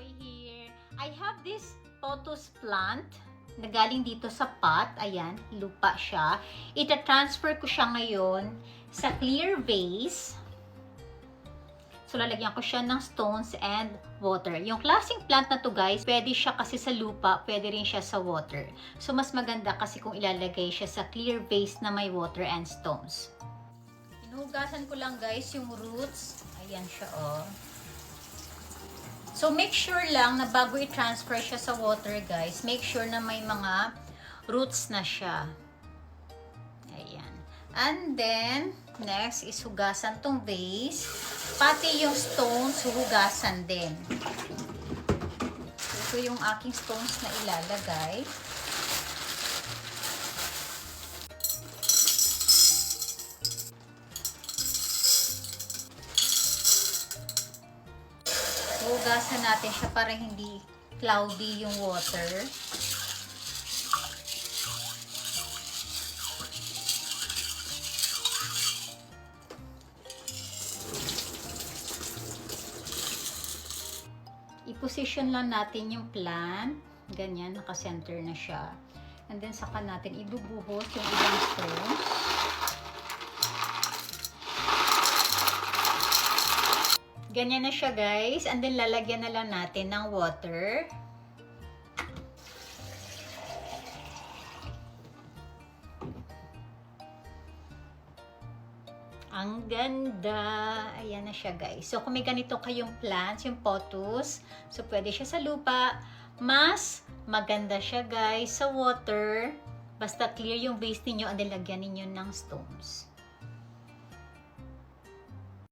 Joy here. I have this pothos plant na galing dito sa pot. Ayan, lupa siya. Ita-transfer ko siya ngayon sa clear vase. So, lalagyan ko siya ng stones and water. Yung klaseng plant na to guys, pwede siya kasi sa lupa, pwede rin siya sa water. So, mas maganda kasi kung ilalagay siya sa clear vase na may water and stones. Hinugasan ko lang guys yung roots. Ayan siya oh. So, make sure lang na bago i-transfer siya sa water guys, make sure na may mga roots na siya. Ayan. And then, next is hugasan tong vase. Pati yung stones, hugasan din. Ito yung aking stones na ilalagay. Hugasan natin siya para hindi cloudy yung water. I-position lang natin yung plant. Ganyan, naka-center na siya. And then, saka natin ibubuhos yung ibang stones. Ganyan na siya, guys. And then, lalagyan na lang natin ng water. Ang ganda. Ayan na siya guys. So kung may ganito kayong plants, yung pothos, so pwede siya sa lupa. Mas maganda siya guys sa water. Basta clear yung base ninyo and then lagyan ninyo ng stones.